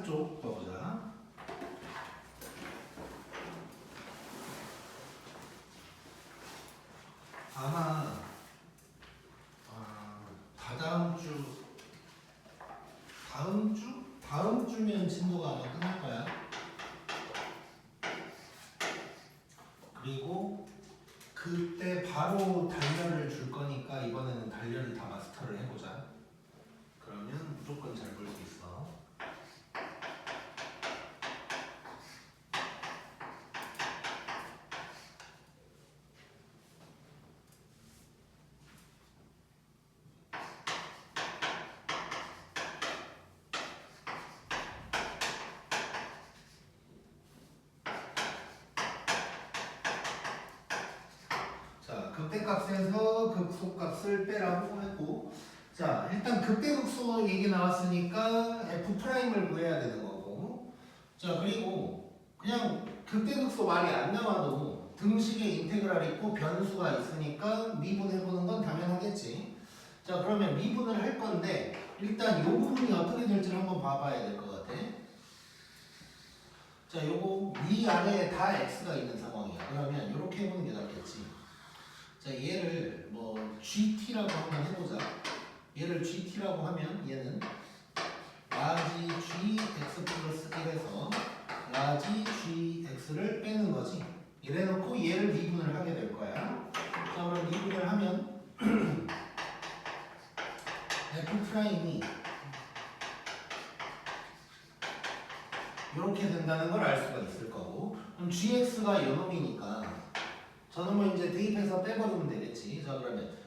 쪽 봐보자. 아마 다음 주면 진도가 아마 끝날 거야. 그리고 그때 바로 단열을 줄 거니까 이번에는 단열을 다 마스터를 해보자. 그러면 무조건 잘 볼 수 있어. 자, 극대값에서 극소값을 빼라고 했고, 자, 일단 극대극소 얘기 나왔으니까 F'을 구해야 되는 거고, 자, 그리고 그냥 극대극소 말이 안 나와도 등식에 인테그랄 있고 변수가 있으니까 미분해보는 건 당연하겠지. 자, 그러면 미분을 할 건데 일단 이 부분이 어떻게 될지를 한번 봐봐야 될 것 같아. 자, 요거 위아래에 다 x가 있는 상황이야. 그러면 이렇게 해보는 게 낫겠지. 자, 얘를 뭐 GT라고 한번 해보자. 얘를 GT라고 하면 얘는 라지 GX 플러스 1에서 라지 GX를 빼는 거지. 이래놓고 얘를 미분을 하게 될 거야. 자, 그럼 미분을 하면 F'이 이렇게 된다는 걸 알 수가 있을 거고, 그럼 GX가 요놈이니까 저놈을 이제 대입해서 빼버리면 되겠지. 자, 그러면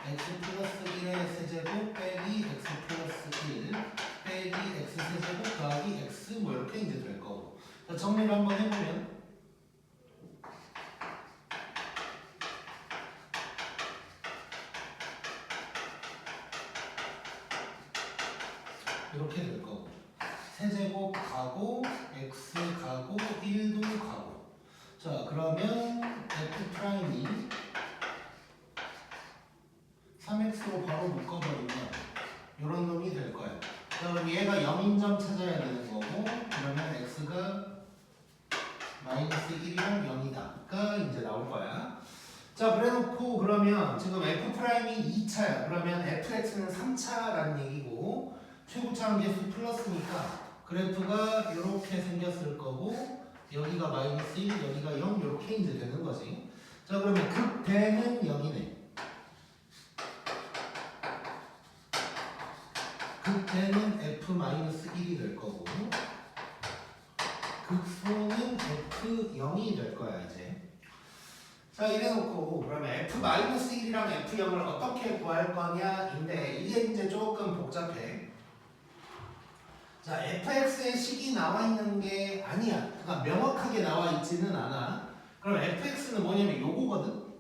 x 플러스 1의 세제곱 빼기 x 플러스 1 빼기 x 세제곱 더하기 x 뭐 이렇게 이제 될 거고. 자, 정리를 한번 해보면 이렇게 될 거고, 세제곱 가고 x 가고 1도 가고. 자, 그러면 F'이 3x로 바로 묶어버리면 이런 놈이 될 거야. 자, 그럼 얘가 0인 점 찾아야 되는 거고, 그러면 x가 마이너스 1이랑 0이다가 이제 나올 거야. 자, 그래놓고 그러면 지금 F'이 2차야. 그러면 fx는 3차라는 얘기고, 최고차항 계수 플러스니까 그래프가 이렇게 생겼을 거고, 여기가 마이너스 1, 여기가 0 이렇게 이제 되는 거지. 자, 그러면 극대는 0이네. 극대는 F-1이 될 거고, 극소는 F0이 될 거야 이제. 자, 이래놓고 그러면 F-1이랑 F0을 어떻게 구할 거냐인데, 이게 이제 조금 복잡해. 자, fx의 식이 나와 있는 게 아니야. 그러니까 명확하게 나와 있지는 않아. 그럼 fx는 뭐냐면 요거거든.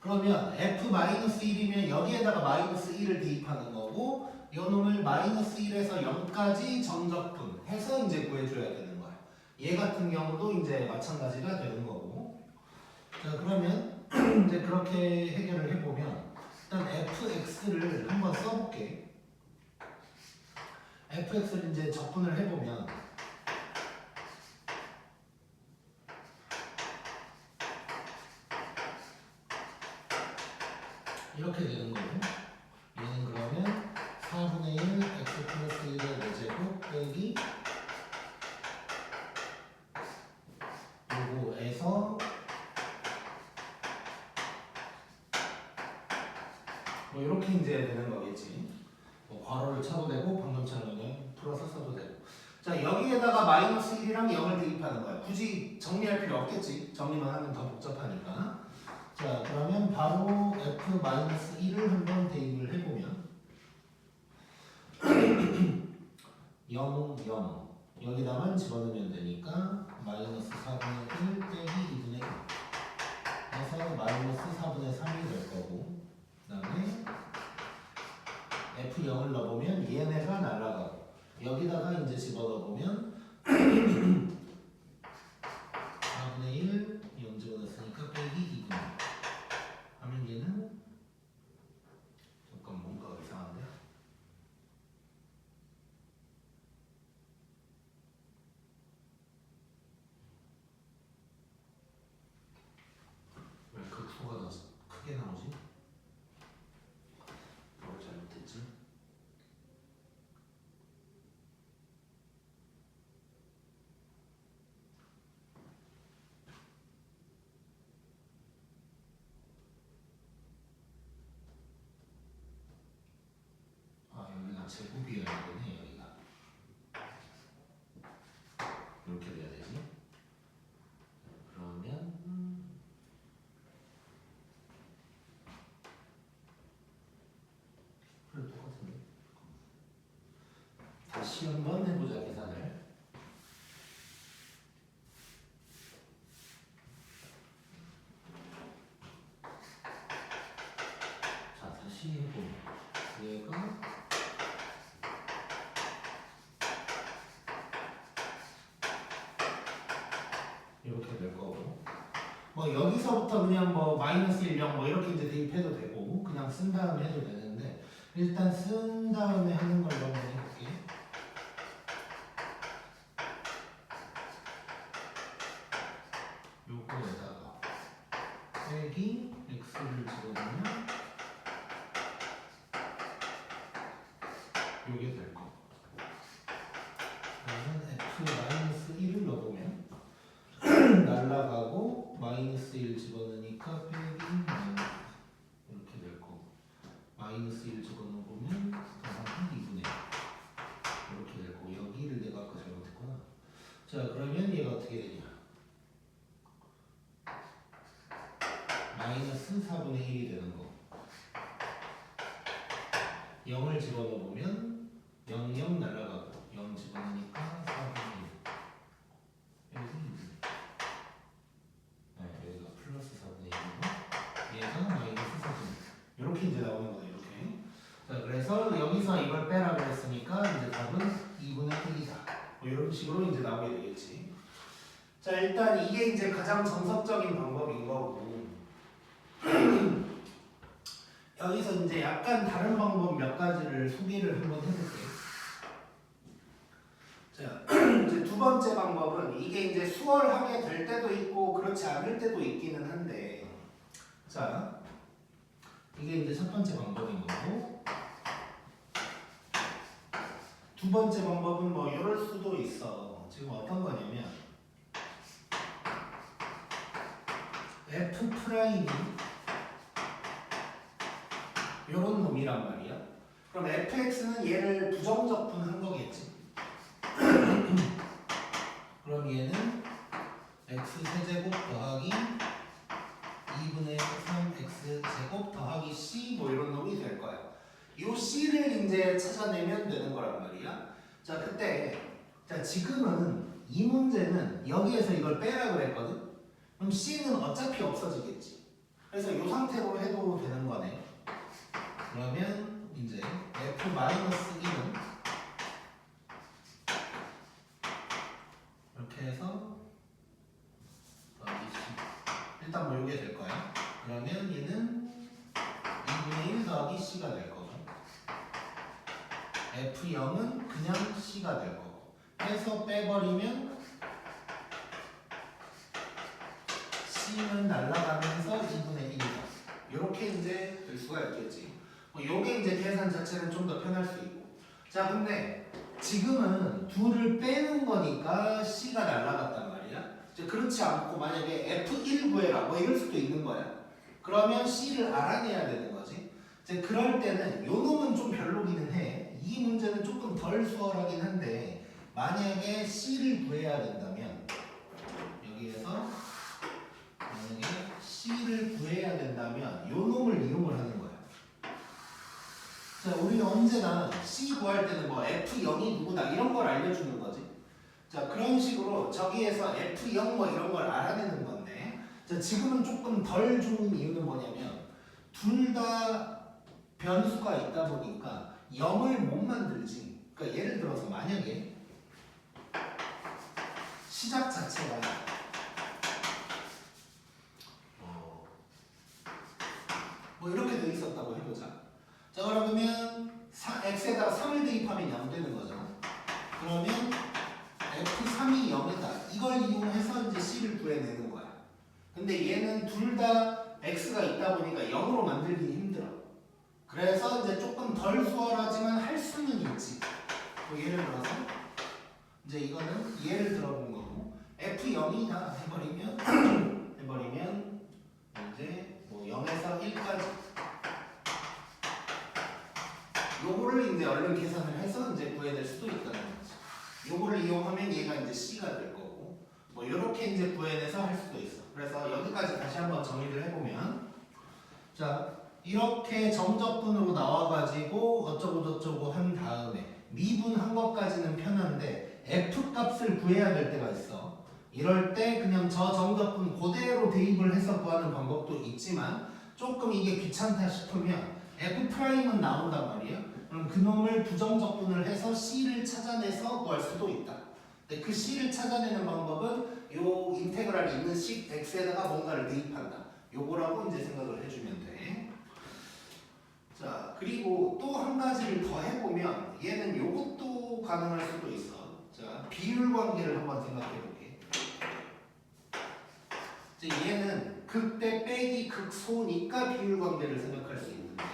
그러면 f-1이면 여기에다가 마이너스 1을 대입하는 거고, 요 놈을 마이너스 1에서 0까지 정적분 해서 이제 구해줘야 되는 거야. 얘 같은 경우도 이제 마찬가지가 되는 거고. 자, 그러면 이제 그렇게 해결을 해보면 일단 fx를 한번 써볼게. fx를 이제 적분을 해보면 이렇게 되는 거고, 얘는 그러면 4분의 1 x 플러스 1의 4제곱 빼기 요거에서 뭐 이렇게 이제 되는 거겠지. 뭐 괄호를 쳐도 되고 방금처럼 그냥 풀어서 써도 되고. 자, 여기에다가 마이너스 1이랑 0을 대입하는 거야. 굳이 정리할 필요 없겠지. 정리만 하면 더 복잡하니까. 자, 그러면 바로 F-1을 한번 대입을 해보면 0, 0 여기다만 집어넣으면 되니까 마이너스 4분의 1 빼기 2분의 1 해서 마이너스 4분의 3이 될 거고, 그 다음에 F0을 넣어보면 얘네가 날아가고, 여기다가 이제 집어넣어보면 4분의 1 0 집어넣었으니까 빼기 2분의 1 하면 얘는 잠깐 뭔가 이상한데? 제곱이어야 되네 여기가. 이렇게 돼야 되지. 그러면 그래 똑같은데. 다시 한번 해보자 계산을. 자 다시 해보면 얘가 이렇게 될 거고, 뭐 여기서부터 그냥 뭐 마이너스 1, 0 뭐 이렇게 이제 대입해도 되고 그냥 쓴 다음에 해도 되는데, 일단 쓴 다음에 하는 걸로 한번 해볼게. 요거에다가 빼기 x를 집어넣으면 요게 될 거. 그러면 f-1을 넣어보면 날라가고 마이너스 1 집어넣으니까 빼기 마이너스 이렇게 될 거고, 마이너스 1 집어넣으면 더하기 2분의 1 이렇게 될 거고, 여기를 내가 아까 잘못했구나. 자 그러면 얘가 어떻게 되냐, 마이너스 4분의 1이 되는 거. 0을 집어넣으면 0, 0 날라가고 0 집어넣으니까 4분의 1 여기 2분의 1. 네, 여기가 플러스 4분의 1이고 얘가 마이너스 4분의 1 이렇게 이제 나오는 거예요. 이렇게. 자 그래서 여기서 이걸 빼라 그랬으니까 이제 답은 2분의 1이다. 뭐 이런 식으로 이제 나오게 되겠지. 자 일단 이게 이제 가장 정석적인 방법인 거고 여기서 이제 약간 다른 방법 몇 가지를 소개를 한번 해볼게요. 자, 이제 두 번째 방법은 이게 이제 수월하게 될 때도 있고 그렇지 않을 때도 있기는 한데, 자, 이게 이제 첫 번째 방법인 거고, 두 번째 방법은 뭐 이럴 수도 있어. 지금 어떤 거냐면 f 프라임이 요런 놈이란 말이야. 그럼 fx는 얘를 부정적분한 거겠지. 그럼 얘는 x 세제곱 더하기 2분의 3x 제곱 더하기 c 뭐 이런 놈이 될 거야. 요 c를 이제 찾아내면 되는 거란 말이야. 자 그때 자 지금은 이 문제는 여기에서 이걸 빼라 그랬거든. 그럼 c는 어차피 없어지겠지. 그래서 요 상태로 해도 되는 거네. 그러면 이제 f-1은 이렇게 해서 더하기 c, 일단 뭐 요게 될 거야. 그러면 얘는 2분의 1 더하기 c가 될 거고, f0은 그냥 c가 될 거고, 해서 빼버리면 c는 날라가면서 2분의 1이다. 이렇게 이제 될 수가 있겠지. 요게 이제 계산 자체는 좀 더 편할 수 있고. 자 근데 지금은 둘을 빼는 거니까 c가 날라갔단 말이야. 이제 그렇지 않고 만약에 f1 구해라 뭐 이럴 수도 있는 거야. 그러면 c를 알아내야 되는 거지. 이제 그럴 때는 요 놈은 좀 별로기는 해. 이 문제는 조금 덜 수월하긴 한데, 만약에 c를 구해야 된다면 여기에서 만약에 c를 구해야 된다면 요 놈을 이용을 하는 거야. 자, 우리는 언제나 C 구할 때는 뭐 F0이 누구다 이런 걸 알려주는 거지. 자, 그런 식으로 저기에서 F0 뭐 이런 걸 알아내는 건데, 자, 지금은 조금 덜 좋은 이유는 뭐냐면 둘 다 변수가 있다 보니까 0을 못 만들지. 그러니까 예를 들어서 만약에 시작 자체가 뭐 이렇게 돼 있었다고 해보자. 자 그러면 x에다가 3을 대입하면 0 되는 거죠. 그러면 f3이 0이다. 이걸 이용해서 이제 c를 구해내는 거야. 근데 얘는 둘 다 x가 있다 보니까 0으로 만들기 힘들어. 그래서 이제 조금 덜 수월하지만 할 수는 있지. 뭐 예를 들어서 이제 이거는 예를 들어본 거고, f0이다 해버리면 이제 뭐 0에서 1까지 요거를 요거를 이제 얼른 계산을 해서 이제 구해낼 수도 있다는 거지. 요거를 이용하면 얘가 이제 C가 될 거고 뭐 요렇게 이제 구해내서 할 수도 있어. 그래서 여기까지 다시 한번 정리를 해보면 자 이렇게 정적분으로 나와가지고 어쩌고저쩌고 한 다음에 미분한 것까지는 편한데 F 값을 구해야 될 때가 있어. 이럴 때 그냥 저 정적분 그대로 대입을 해서 구하는 방법도 있지만 조금 이게 귀찮다 싶으면 F'은 나온단 말이야. 그럼 그놈을 부정적분을 해서 C를 찾아내서 구할 수도 있다. 근데 그 C를 찾아내는 방법은 요 인테그랄이 있는 식 X에다가 뭔가를 대입한다. 요거라고 이제 생각을 해주면 돼. 자, 그리고 또 한 가지를 더 해보면 얘는 요것도 가능할 수도 있어. 자, 비율 관계를 한번 생각해 볼게. 얘는 극대 빼기 극소니까 비율 관계를 생각할 수 있는데.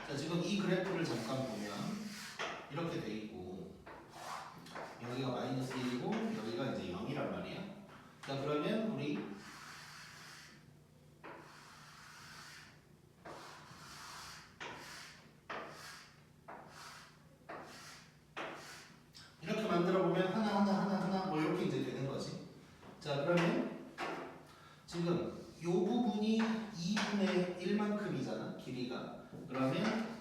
자, 지금 이 그래프를 잠깐 보면 이렇게 돼 있고 여기가 마이너스 1이고 여기가 이제 0이란 말이야. 자, 그러면 우리 이렇게 만들어 보면 하나 뭐 이렇게 이제 되는 거지. 자, 그러면 지금 이 부분이 2분의 1만큼이잖아, 길이가. 그러면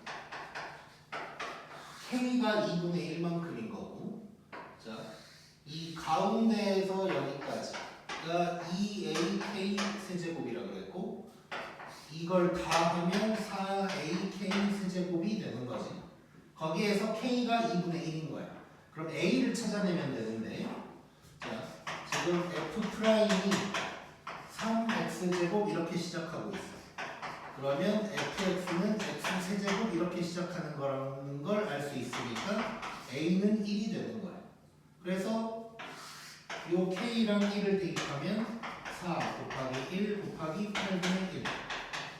K가 2분의 1만큼인 거고, 자, 이 가운데에서 여기까지가 2AK 세제곱이라고 그랬고, 이걸 다 하면 4AK 세제곱이 되는 거지. 거기에서 K가 2분의 1인 거야. 그럼 A를 찾아내면 되는데, 자, 지금 F'이 3x제곱 이렇게 시작하고 있어. 그러면 fx는 x 세제곱 이렇게 시작하는 거라는 걸 알 수 있으니까 a는 1이 되는 거야. 그래서 요 k랑 1을 대입하면 4 곱하기 1 곱하기 8분의 1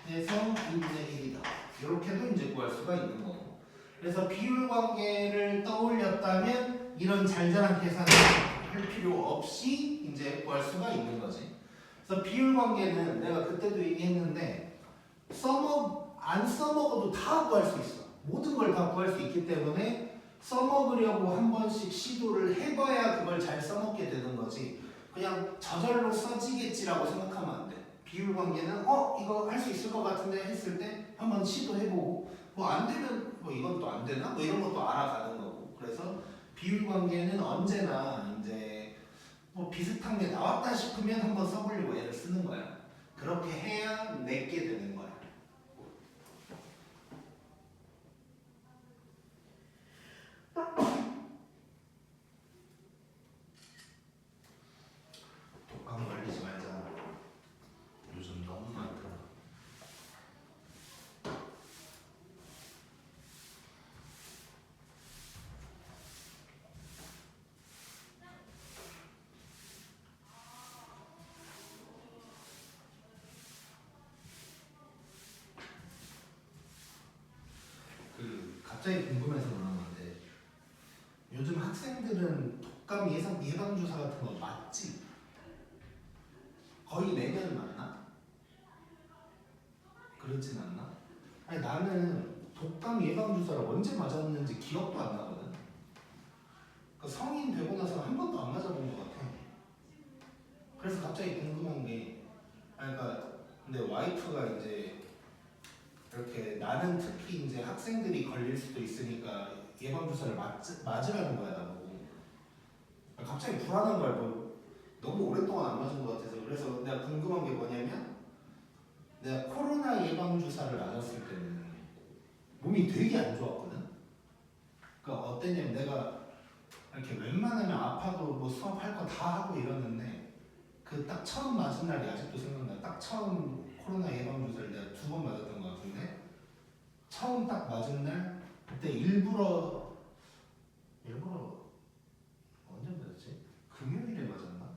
해서 2분의 1이다. 이렇게도 이제 구할 수가 있는 거고. 그래서 비율 관계를 떠올렸다면 이런 잘잘한 계산을 할 필요 없이 이제 구할 수가 있는 거지. 그래서 비율 관계는 내가 그때도 얘기했는데 안 써먹어도 다 구할 수 있어. 모든 걸 다 구할 수 있기 때문에 써먹으려고 한 번씩 시도를 해봐야 그걸 잘 써먹게 되는 거지. 그냥 저절로 써지겠지라고 생각하면 안 돼. 비율 관계는 이거 할 수 있을 것 같은데 했을 때 한번 시도해보고 뭐 안 되면 뭐 이건 또 안 되나? 뭐 이런 것도 알아가는 거고. 그래서 비율 관계는 언제나 이제 뭐 비슷한 게 나왔다 싶으면 한번 써보려고 얘를 쓰는 거야. 그렇게 해야 내게 되는 거야. 독감 걸리지 말자. 요즘 너무 많더라. 갑자기 궁금해서 그러는 건데 요즘 학생들은 독감 예방 주사 같은 거 맞지? 거의 매년 맞나? 그렇진 않나? 아니 나는 독감 예방 주사를 언제 맞았는지 기억도 안 나거든. 그러니까 성인 되고 나서 한 번도 안 맞아본 것 같아. 그래서 갑자기 궁금한 게, 그러니까 근데 와이프가 이제 이렇게 나는 특히 이제 학생들이 걸릴 수도 있으니까 예방 주사를 맞으라는 거야 나보고. 갑자기 불안한 거야. 뭐 너무 오랫동안 안 맞은 것 같아서. 그래서 내가 궁금한 게 뭐냐면 내가 코로나 예방 주사를 맞았을 때는 몸이 되게 안 좋았거든. 그러니까 어땠냐면 내가 이렇게 웬만하면 아파도 뭐 수업할 거 다 하고 이러는데 그 딱 처음 맞은 날이 아직도 생각나. 딱 처음 코로나 예방 주사를 내가 2번 맞았던 것 같은데 처음 딱 맞은 날 그때 일부러 언제 맞았지? 금요일에 맞았나?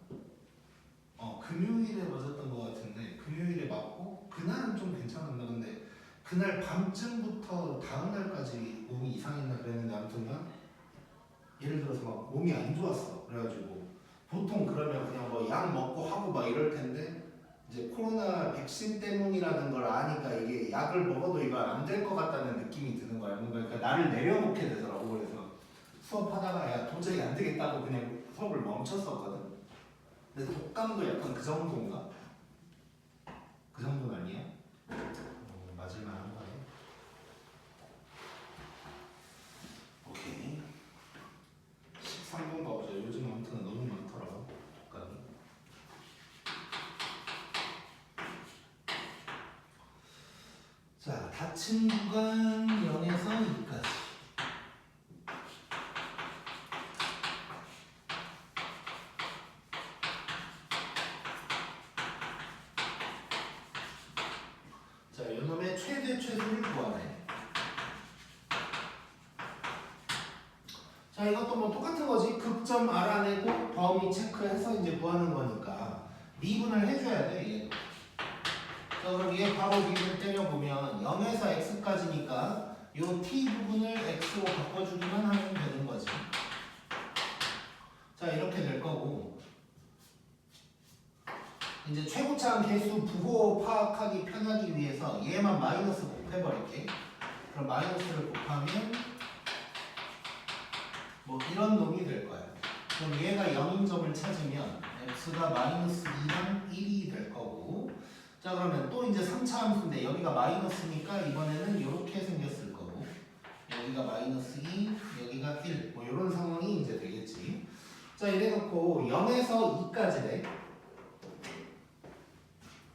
금요일에 맞았던 것 같은데 금요일에 맞고 그날은 좀 괜찮았나. 근데 그날 밤쯤부터 다음 날까지 몸이 이상했나 그랬는데 아무튼 예를 들어서 막 몸이 안 좋았어. 그래가지고 보통 그러면 그냥 뭐 약 먹고 하고 막 이럴 텐데 이제 코로나 백신 때문이라는 걸 아니까 이게 약을 먹어도 이거 안 될 것 같다는 느낌이 드는 거야. 그러니까 나를 내려놓게 되더라고. 그래서 수업하다가 야 도저히 안 되겠다고 그냥 수업을 멈췄었거든. 근데 독감도 약간 그 정도인가? 그 정도는 아니야? 맞을만 한 거네. 오케이. 13번 가보자. 요즘 아무튼 너무 많더라. 독감이. 자, 닫힌 구간 0에서 2까지. 자, 이놈의 최대 최소를 구하네. 자, 이것도 뭐 똑같은 거지. 극점 알아내고 범위 체크해서 이제 구하는 거니까 미분을 해줘야 돼. 얘도. 자, 그럼 얘 바로 미분 때려보면 0에서 x까지니까 요 t 부분을 x로 바꿔주기만 하면 되는 거지. 자, 이렇게 될 거고 이제 최고차항 개수 부호 파악하기 편하기 위해서 얘만 마이너스 곱해버릴게. 그럼 마이너스를 곱하면 뭐 이런 놈이 될 거야. 그럼 얘가 0인 점을 찾으면 x가 마이너스 2랑 1이 될 거고. 자, 그러면 또 이제 3차 함수인데 여기가 마이너스니까 이번에는 이렇게 생겼을 거고, 여기가 마이너스 2, 여기가 1, 뭐 이런 상황이 이제 되겠지. 자, 이래놓고 0에서 2까지래.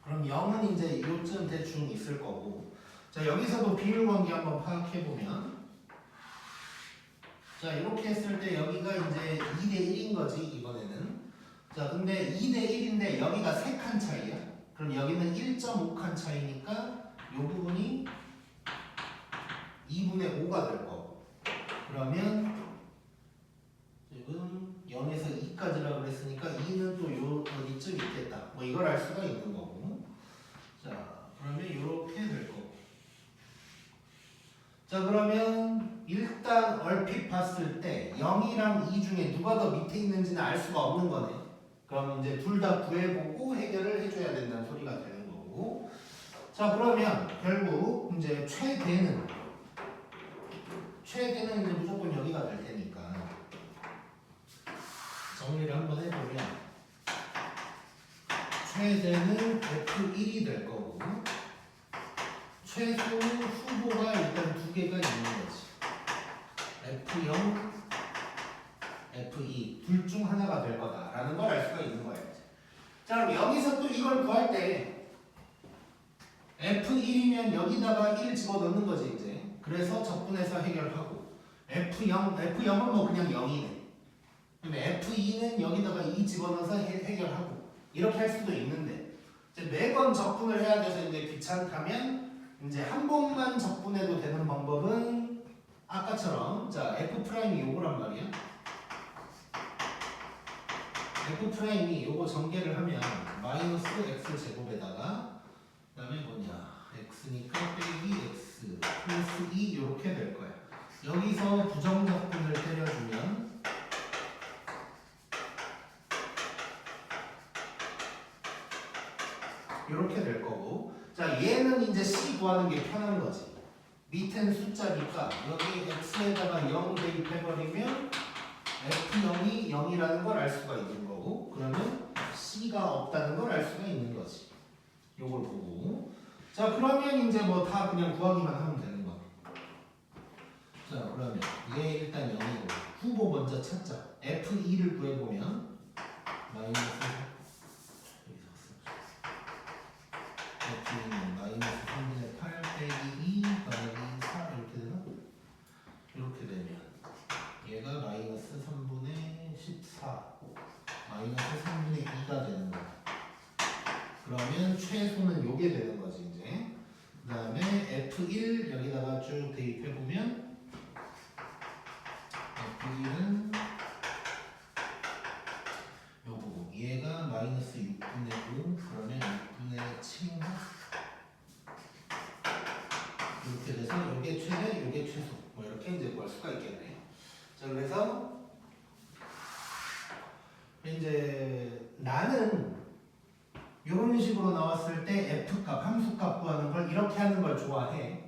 그럼 0은 이제 요쯤 대충 있을 거고. 자, 여기서도 비율 관계 한번 파악해보면, 자, 이렇게 했을 때 여기가 이제 2대 1인 거지, 이번에는. 자, 근데 2대 1인데 여기가 3칸 차이야. 그럼 여기는 1.5칸 차이니까 이 부분이 2분의 5가 될 거고. 그러면 지금 0에서 2까지라고 그랬으니까 2는 또 요 어디쯤 있겠다. 뭐 이걸 알 수가 있는 거고. 자, 그러면 이렇게 될 거고. 자, 그러면 일단 얼핏 봤을 때 0이랑 2 중에 누가 더 밑에 있는지는 알 수가 없는 거네. 그럼 이제 둘 다 구해보고 해결을 해줘야 된다는 소리가 되는 거고. 자, 그러면 결국 이제 최대는 이제 무조건 여기가 될 테니까 정리를 한번 해보면 최대는 F1이 될 거고, 최소 후보가 일단 두 개가 있는 거지. F0, F2 둘 중 하나가 될 거다라는 걸 알 수가 있는 거예요. 자, 그럼 여기서 또 이걸 구할 때 F1이면 여기다가 1 집어넣는 거지 이제. 그래서 적분해서 해결하고, F0은 뭐 그냥 0이네. 그러면 F2는 여기다가 2 집어넣어서 해결하고, 이렇게 할 수도 있는데 이제 매번 적분을 해야 돼서 이제 귀찮다면 이제 한 번만 적분해도 되는 방법은 아까처럼, 자, F'이 요거란 말이야. F'이 요거 전개를 하면 마이너스 x 제곱에다가 그 다음에 뭐냐, x니까 빼기 x 플러스 2 요렇게 될 거야. 여기서 부정적분을 때려주면 요렇게 될 거고. 자, 얘는 이제 c 구하는 게 편한 거지. 밑엔 숫자니까 여기 x에다가 0 대입해버리면 F0이 0이라는 걸 알 수가 있는 거고, 그러면 C가 없다는 걸 알 수가 있는 거지. 요걸 보고. 자, 그러면 이제 뭐 다 그냥 구하기만 하면 되는 거야. 자, 그러면 얘 일단 0이고 후보 먼저 찾자. F2를 구해보면 마이너스 F2는 마이너스 3분의 8 빼기 2 더하기 4 이렇게 되나? 이렇게 되면 얘가 마이너스 3분의 14 마이너스 3분의 2가 되는 거야. 그러면 최소는 요게 되는 거지 이제. 그 다음에 F1 여기다가 쭉 대입해보면 F1은 요거, 얘가 마이너스 6분의 5 그러면 6분의 7인가? 이렇게 돼서 요게 최대 요게 최소 뭐 이렇게 이제 구할 수가 있겠네. 자, 그래서 이제 나는 이런 식으로 나왔을 때 F값, 함수값 구하는 걸 이렇게 하는 걸 좋아해.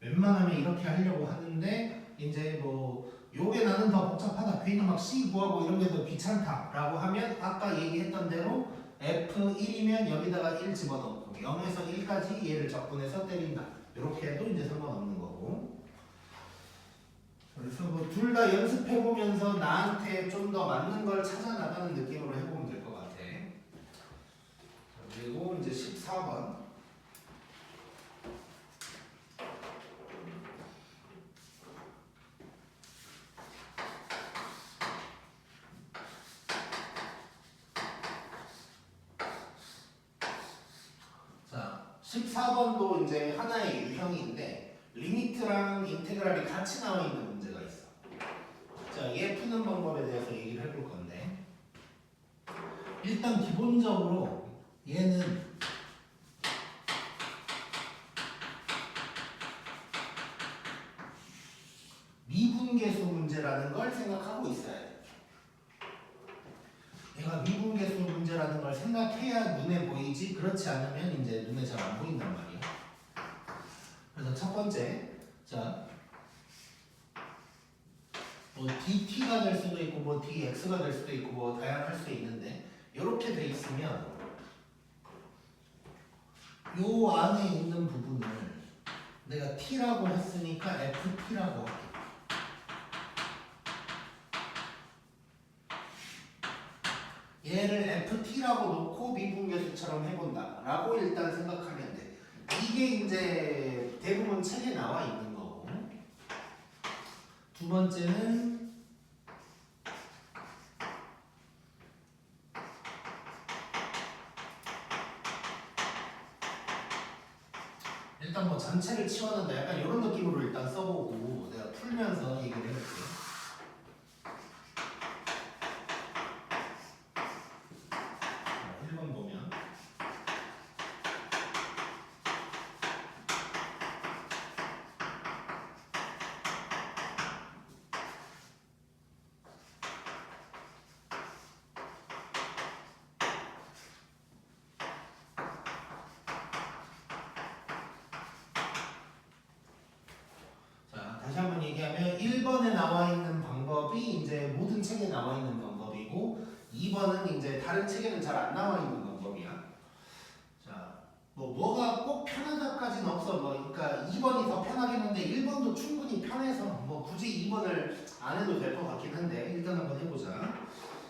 웬만하면 이렇게 하려고 하는데 이제 뭐 요게 나는 더 복잡하다. 괜히 막 C 구하고 이런 게 더 귀찮다라고 하면 아까 얘기했던 대로 F1이면 여기다가 1 집어넣고 0에서 1까지 얘를 적분해서 때린다. 이렇게 해도 이제 상관없는 거고. 그래서 뭐 둘 다 연습해보면서 나한테 좀 더 맞는 걸 찾아 나가는 느낌으로 해보면 될 것 같아. 그리고 이제 14번. 자, 14번도 이제 하나의 유형인데 리미트랑 인테그랄이 같이 나와 있는 문제가 있어. 자, 얘 푸는 방법에 대해서 얘기를 해볼 건데 일단 기본적으로 얘는 미분계수 문제라는 걸 생각하고 있어야 돼. 얘가 미분계수 문제라는 걸 생각해야 눈에 보이지 그렇지 않으면 이제 눈에 잘 안 보인단 말이야. 그래서 첫 번째, 자, 뭐 dt가 될 수도 있고 뭐 dx가 될 수도 있고 뭐 다양할 수 있는데 이렇게 돼 있으면 요 안에 있는 부분을 내가 t라고 했으니까 ft라고 할게. 얘를 ft라고 놓고 미분계수처럼 해본다 라고 일단 생각하면 돼. 이게 이제 대부분 책에 나와 있는 거고. 두 번째는 일단 뭐 전체를 치워낸다 약간 이런 느낌으로 일단 써보고 내가 풀면서 얘기를 해볼게. 1번 보면 자, 다시 한번 얘기하면 1번에 나와 있는 방법이 이제 모든 책에 나와 있는 방법이고 2번은 이제 다른 책에는 잘 안 나와 있는 방법이야. 자, 뭐가 꼭 편하다까지는 없어. 뭐 그러니까 2번이 더 편하긴 한데 1번도 충분히 편해서 뭐 굳이 2번을 안 해도 될 것 같긴 한데 일단 한번 해보자.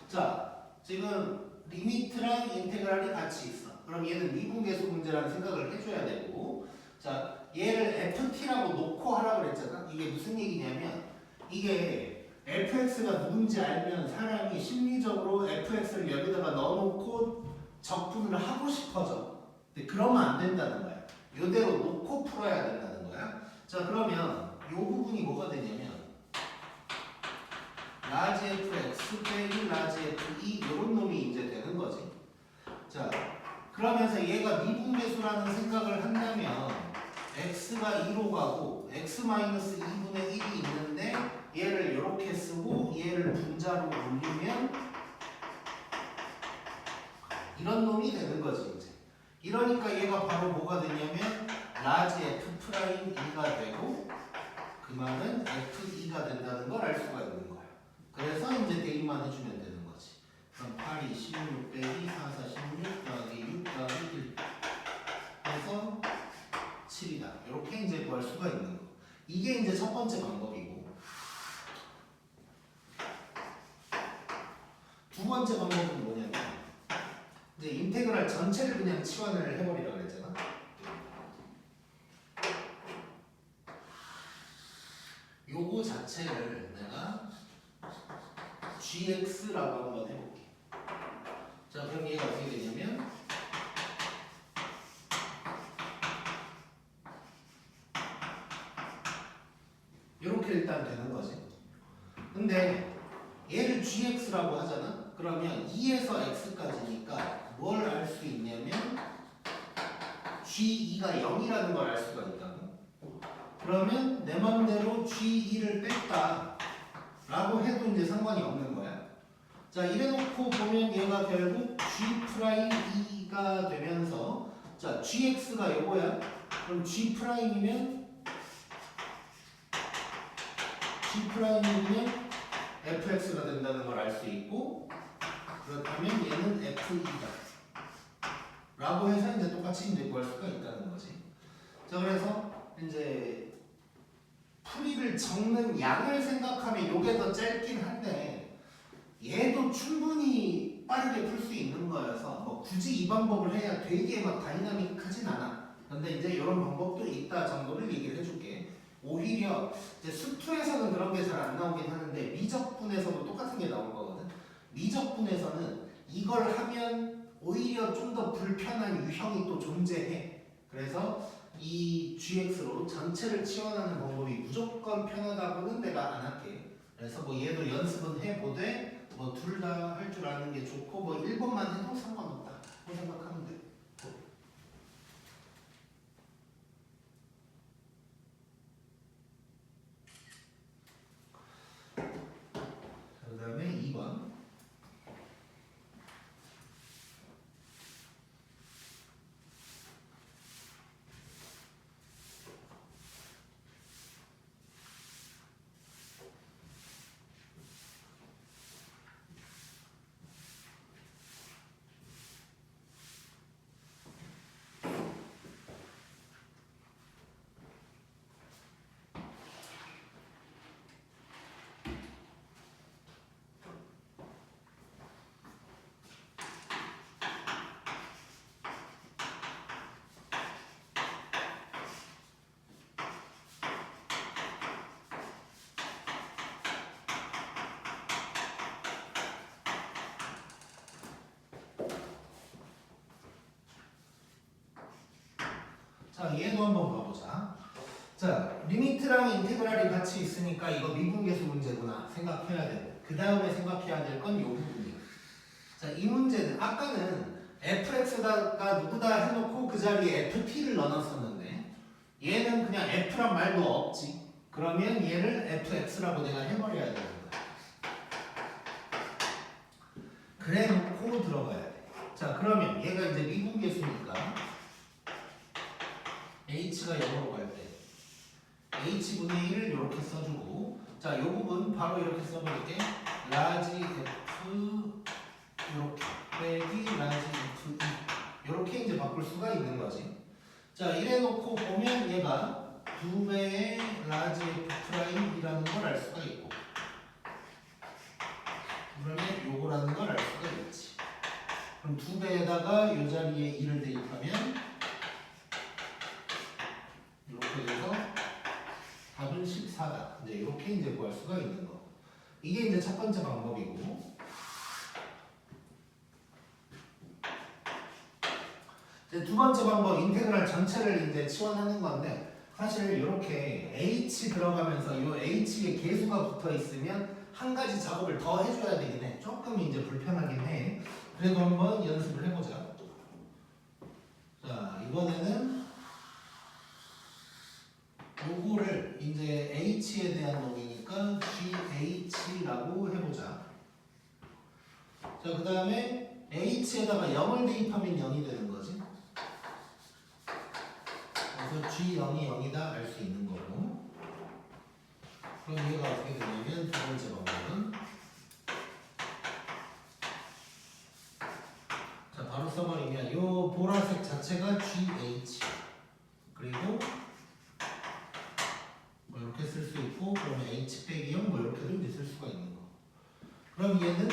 자, 지금 리미트랑 인테그랄이 같이 있어. 그럼 얘는 미분계수 문제라는 생각을 해줘야 되고, 자, 얘를 ft라고 놓고 하라고 그랬잖아. 이게 무슨 얘기냐면 이게 fx가 누군지 알면 사람이 심리적으로 fx를 여기다가 넣어놓고 적분을 하고 싶어져. 근데 그러면 안 된다는 거야. 이대로 놓고 풀어야 된다는 거야. 자, 그러면 이 부분이 뭐가 되냐면 라지 fx 빼기 라지 fe 이런 놈이 이제 되는 거지. 자, 그러면서 얘가 미분계수라는 생각을 한다면 x가 2로 가고 x-2분의 1이 있는데 얘를 이렇게 쓰고 얘를 분자로 올리면 이런 놈이 되는 거지 이제. 이러니까 얘가 바로 뭐가 되냐면 라지 f'2가 되고 그 말은 f2가 된다는 걸 알 수가 있는 거야. 그래서 이제 대입만 해주면 되는 거지. 그럼 8이 16 빼기 4, 4, 16 더하기 6 더하기 1 해서 7이다. 이렇게 이제 구할 수가 있는 거. 이게 이제 첫 번째 방법이고, 두 번째 방법은 뭐냐면 이제 인테그랄 전체를 그냥 치환을 해버리라 그랬잖아. 요거 자체를 내가 gx라고 한번 해볼게. 자, 그럼 얘가 어떻게 되냐면 이렇게 일단 되는 거지. 근데 얘를 gx라고 하잖아. 그러면 2에서 x까지니까 뭘 알 수 있냐면 g2가 0이라는 걸 알 수가 있다고. 그러면 내 맘대로 g2를 뺐다 라고 해도 이제 상관이 없는 거야. 자, 이래놓고 보면 얘가 결국 g'2가 G가 되면서 자 gx가 요거야. 그럼 g 프라임이면 fx가 된다는 걸 알 수 있고, 그렇다면 얘는 f이다 라고 해서 이제 똑같이 이제 구할 수가 있다는 거지. 자 그래서 이제 풀이를 적는 양을 생각하면 요게 더 짧긴 한데 얘도 충분히 빠르게 풀 수 있는 거여서 뭐 굳이 이 방법을 해야 되게 막 다이나믹하진 않아. 근데 이제 이런 방법도 있다 정도를 얘기를 해줄게. 오히려 이제 수투에서는 그런 게 잘 안 나오긴 하는데 미적분에서도 똑같은 게 나올 거거든. 미적분에서는 이걸 하면 오히려 좀 더 불편한 유형이 또 존재해. 그래서 이 gx로 전체를 치환하는 방법이 무조건 편하다고는 내가 안 할게. 그래서 뭐 얘도 연습은 해보되 뭐 둘 다 할 줄 아는 게 좋고 뭐 1번만 해도 상관없다 고 생각하면 돼. 그 다음에 2번. 자, 얘도 한번 봐보자. 자, 리미트랑 인테그랄이 같이 있으니까 이거 미분계수 문제구나 생각해야 되고, 그 다음에 생각해야 될 건 이 부분이야. 자, 이 문제는 아까는 fx가 누구다 해놓고 그 자리에 ft를 넣어놨었는데 얘는 그냥 f란 말도 없지. 그러면 얘를 fx라고 내가 해버려야 되는 거야. 그래 놓고 들어가야 돼. 자, 그러면 얘가 이제 미분계수니까 h가 0으로 갈 때 h분의 1을 이렇게 써주고, 자, 이 부분 바로 이렇게 써버릴게. 라지 f 이렇게 빼기 라지 f 이렇게 이제 바꿀 수가 있는 거지. 자, 이래 놓고 보면 얘가 2배의 라지 f 프라임이라는 걸 알 수가 있고, 그러면 요거라는 걸 알 수가 있지. 그럼 2배에다가 이 자리에 2를 대입하면 이렇게 돼서 답은 14다. 이제 이렇게 이제 구할 수가 있는 거. 이게 이제 첫 번째 방법이고, 이제 두 번째 방법 인테그랄 전체를 이제 치환하는 건데, 사실 이렇게 h 들어가면서 이 h에 계수가 붙어 있으면 한 가지 작업을 더 해줘야 되긴 해. 조금 이제 불편하긴 해. 그래도 한번 연습을 해보자. 자, 이번에는 요거를 이제 h에 대한 놈이니까gh라고 해보자. 자, 그 다음에 h에다가 0을 대입하면 0이 되는 거지. 그래서 g0이 0이다 알 수 있는 거고. 그럼 얘가 어떻게 되냐면 두 번째 방법은, 자, 바로 써버리면 요 보라색 자체가 gh, 그리고 뭐 이렇게 쓸 수 있고, 그러면 h 빼기 0 뭐 이렇게도 이제 쓸 수가 있는 거. 그럼 얘는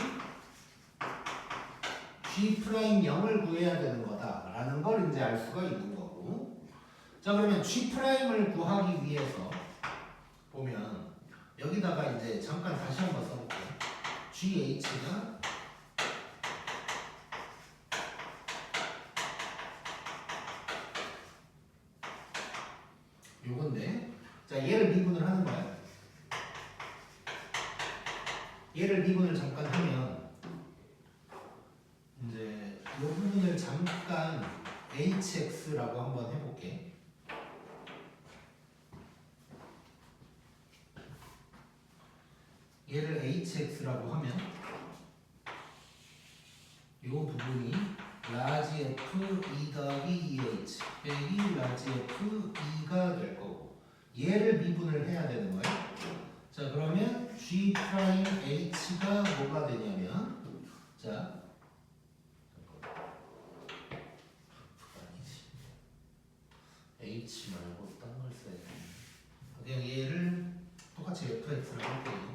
g 프라임 0을 구해야 되는 거다라는 걸 이제 알 수가 있는 거고. 자, 그러면 g 프라임을 구하기 위해서 보면 여기다가 이제 잠깐 다시 한번 써볼게요. GH가 요건데, 자, 얘를 미분을 하는 거야. 얘를 미분을 잠깐 하면 이제 이 부분을 잠깐 hx라고 한번 해볼게. 얘를 hx라고 하면 이 부분이 라지 f F2 더하기 2H 빼기 라지 F2가 될 거고 얘를 미분을 해야 되는 거예요. 자 그러면 G 프라임 H가 뭐가 되냐면 자 H 말고 딴 걸 써야 돼. 그냥 얘를 똑같이 fx를 할게요.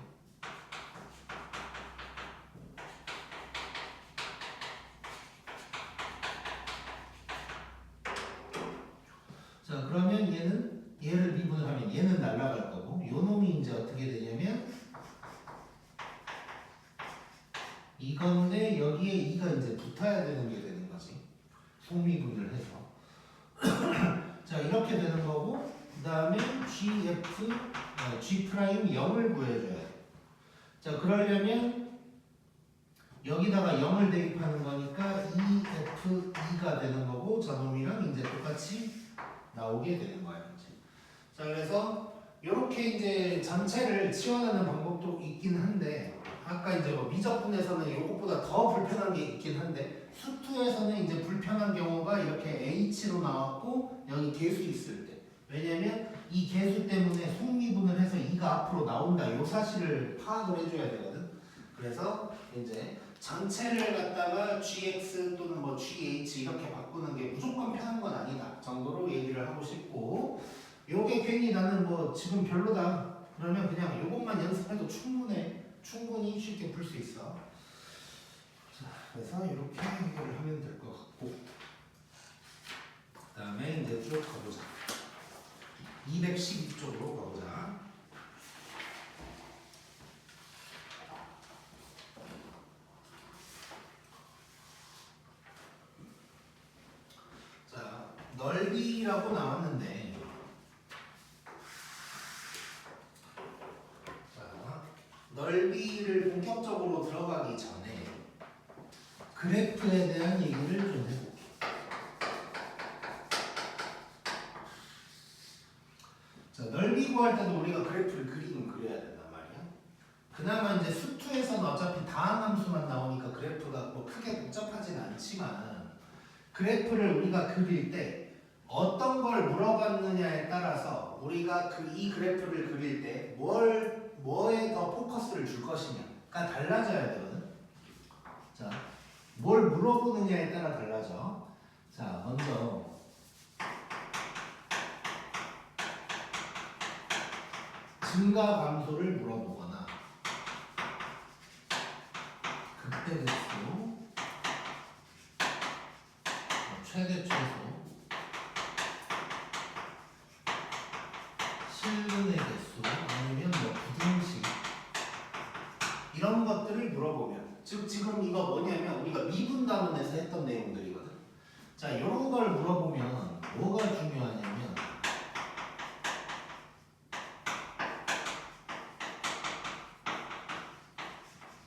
자 그러면 얘를 미분을 하면 얘는 날아갈 거고 요 놈이 이제 어떻게 되냐면 이건데 여기에 2가 이제 붙어야 되는 게 되는 거지. 소미분을 해서 자 이렇게 되는 거고 그 다음에 G 프라임 0을 구해줘야 돼. 자 그러려면 여기다가 0을 대입하는 거니까 EF2가 되는 거고 저놈이랑 이제 똑같이 나오게 되는 거예요. 자 그래서 이렇게 이제 전체를 치환하는 방법도 있긴 한데 아까 이제 뭐 미적분에서는 이것보다 더 불편한 게 있긴 한데 수투에서는 이제 불편한 경우가 이렇게 H로 나왔고 여기 개수 있을 때 왜냐면 이 개수 때문에 속미분을 해서 2가 앞으로 나온다 이 사실을 파악을 해줘야 되거든. 그래서 이제 전체를 갖다가 GX 또는 뭐 GH 이렇게 바꾸는 게 무조건 편한 건 아니다 정도로 얘기를 하고 싶고 요게 괜히 나는 뭐 지금 별로다 그러면 그냥 요것만 연습해도 충분히 쉽게 풀 수 있어. 자, 그래서 이렇게 해결을 하면 될 것 같고 그 다음에 이제 쭉 가보자. 212쪽으로 가보자. 자, 넓이라고 나왔는데 자, 넓이를 본격적으로 들어가기 전에 그래프에 대한 얘기를 좀 해볼게. 자, 넓이 구할 때도 우리가 그래프를 그리긴 그려야 된단 말이야. 그나마 이제 수투에서는 어차피 다항함수만 나오니까 그래프가 뭐 크게 복잡하진 않지만 그래프를 우리가 그릴 때 어떤 걸 물어봤느냐에 따라서 우리가 이 그래프를 그릴 때 뭐에 더 포커스를 줄 것이냐가 달라져야 되거든. 자, 뭘 물어보느냐에 따라 달라져. 자, 먼저 증가 감소를 물어보거나 극대 개수, 최대 최소, 실근의 개수 아니면 뭐 부등식 이런 것들을 물어보면 즉 지금 이거 뭐냐면 우리가 미분담원에서 했던 내용들이거든. 자 이런 걸 물어보면 뭐가 중요하냐면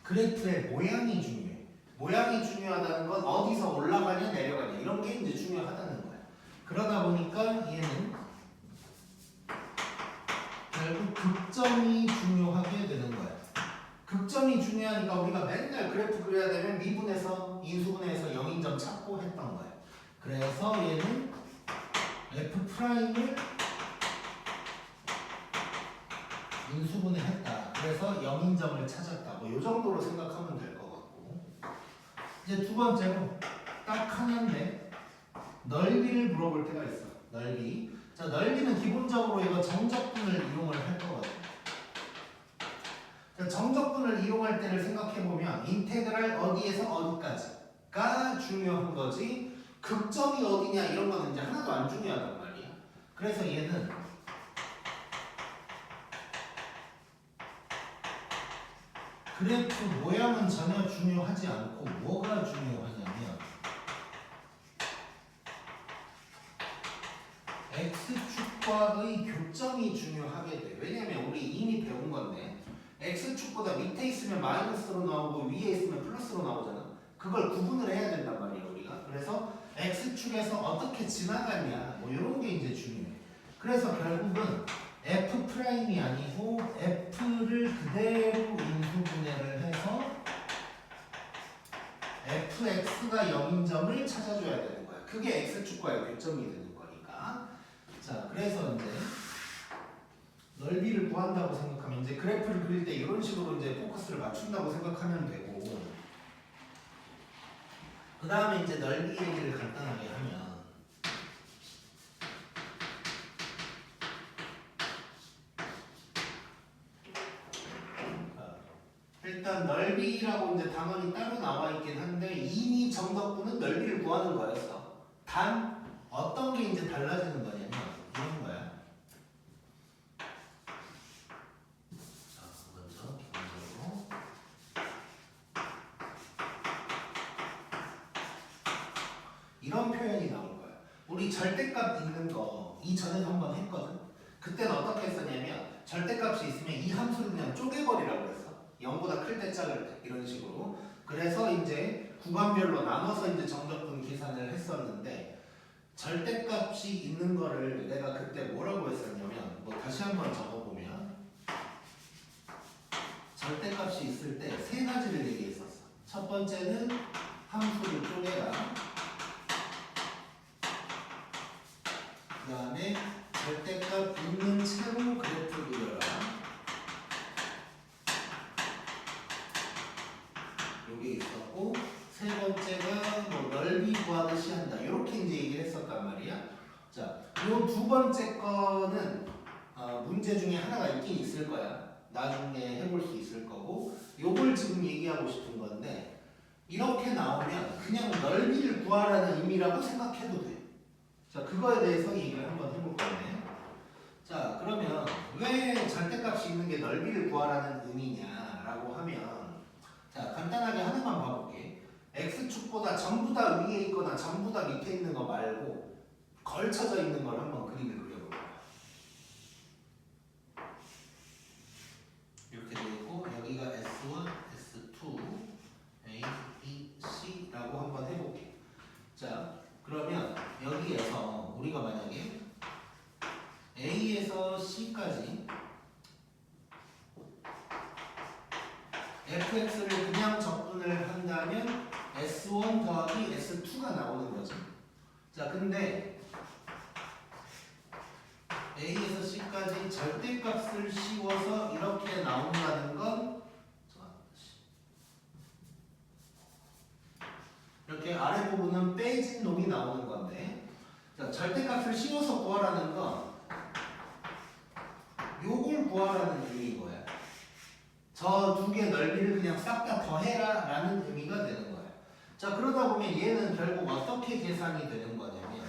그래프의 모양이 중요해. 모양이 중요하다는 건 어디서 올라가냐 내려가냐 이런 게 이제 중요하다는 거야. 그러다 보니까 얘는 결국 극점이 중요하게 되는 거야. 극점이 중요하니까 우리가 맨날 그래프 그려야 되면 미분에서 인수분해에서 0인점 찾고 했던 거야. 그래서 얘는 F'을 인수분해했다. 그래서 0인점을 찾았다. 뭐 이 정도로 생각하면 될 것 같고 이제 두 번째로 딱 하나인데 넓이를 물어볼 때가 있어. 넓이. 자 넓이는 기본적으로 이거 정적분을 이용을 할 거거든. 자, 정적분을 이용할 때를 생각해보면 인테그랄 어디에서 어디까지가 중요한 거지 극점이 어디냐 이런 거는 이제 하나도 안 중요하단 말이야. 그래서 얘는 그래프 모양은 전혀 중요하지 않고 뭐가 중요하냐면 X축과의 교점이 중요하게 돼. 왜냐면 우리 이미 배운 건데 X축보다 밑에 있으면 마이너스로 나오고 위에 있으면 플러스로 나오잖아. 그걸 구분을 해야 된단 말이야 우리가. 그래서 X축에서 어떻게 지나가냐 뭐 이런 게 이제 중요해. 그래서 결국은 F'이 아니고 F를 그대로 인수분해를 해서 fx가 0인점을 찾아줘야 되는 거야. 그게 x축과의 교점이 되는 거니까. 자, 그래서 이제 넓이를 구한다고 생각하면 이제 그래프를 그릴 때 이런 식으로 이제 포커스를 맞춘다고 생각하면 되고, 그 다음에 이제 넓이 얘기를 간단하게 하면, 일단 넓이라고 이제 단원이 따로 나와 있긴 한데 이미 정덕분은 넓이를 구하는 거였어. 단 어떤 게 이제 달라지는 거냐면 이런 거야. 자, 먼저 기본적으로 이런 표현이 나올 거야. 우리 절대값 있는 거 이전에도 한번 했거든. 그때는 어떻게 했었냐면 절대값이 있으면 이 함수를 그냥 쪼개버리라고 했어. 0보다 클 때 작을 때 이런 식으로. 그래서 이제 구간별로 나눠서 이제 정적분 계산을 했었는데, 절대값이 있는 거를 내가 그때 뭐라고 했었냐면, 뭐 다시 한번 적어보면 절대값이 있을 때 세 가지를 얘기했었어. 첫 번째는 함수를 쪼개라. 그 다음에 절대값 있는 채로 그래프 그려라. 요게 있었고, 세 번째가 뭐 넓이 구하듯이 한다. 이렇게 이제 얘기를 했었단 말이야. 자, 요 두 번째 거는 문제 중에 하나가 있긴 있을 거야. 나중에 해볼 수 있을 거고, 요걸 지금 얘기하고 싶은 건데, 이렇게 나오면 그냥 넓이를 구하라는 의미라고 생각해도 돼. 자, 그거에 대해서 얘기를 한번 해볼 거네. 자, 그러면 왜 절대값이 있는 게 넓이를 구하라는 의미냐라고 하면, 자, 간단하게 하나만 봐볼게. x축보다 전부 다 위에 있거나 전부 다 밑에 있는 거 말고 걸쳐져 있는 걸 한번 그림을 그려볼게요. 이렇게 되어 있고 여기가 S1, S2, A, B, C라고 한번 해볼게. 자, 그러면 여기에서 우리가 만약에 A에서 C까지 fx를 그냥 적분을 한다면 S1 더하기 S2가 나오는 거죠. 자, 근데 A에서 C까지 절대값을 씌워서 이렇게 나온다는 건 이렇게 아래 부분은 빼진 놈이 나오는 건데, 자, 절대값을 씌워서 구하라는 건 요걸 구하라는 의미인 거야. 저 두 개 넓이를 그냥 싹 다 더해라 라는 의미가 되는 거야. 자, 그러다 보면 얘는 결국 어떻게 계산이 되는 거냐면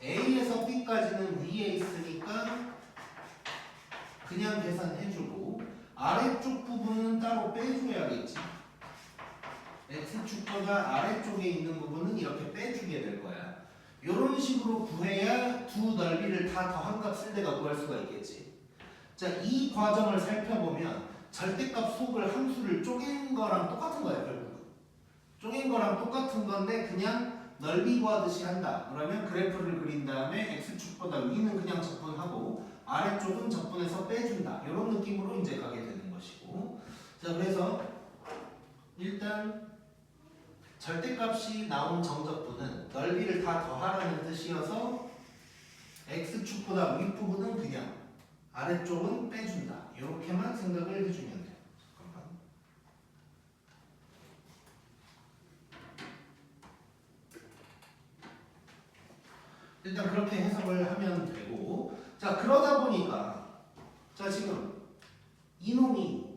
A에서 B까지는 위에 있으니까 그냥 계산해주고 아래쪽 부분은 따로 빼줘야겠지. X축보다 아래쪽에 있는 부분은 이렇게 빼주게 될 거야. 이런 식으로 구해야 두 넓이를 다 더한 값을 내가 구할 수가 있겠지. 자, 이 과정을 살펴보면 절대값 속을 함수를 쪼갠 거랑 똑같은 거예요, 결국은. 쪼갠 거랑 똑같은 건데 그냥 넓이 구하듯이 한다. 그러면 그래프를 그린 다음에 x축보다 위는 그냥 적분하고 아래쪽은 적분해서 빼준다. 이런 느낌으로 이제 가게 되는 것이고. 자, 그래서 일단 절대값이 나온 정적분은 넓이를 다 더하라는 뜻이어서 x축보다 윗부분은 그냥 아래쪽은 빼준다. 이렇게만 생각을 해주면 돼요. 잠깐만. 일단 그렇게 해석을 하면 되고, 자, 그러다 보니까 자, 지금 이놈이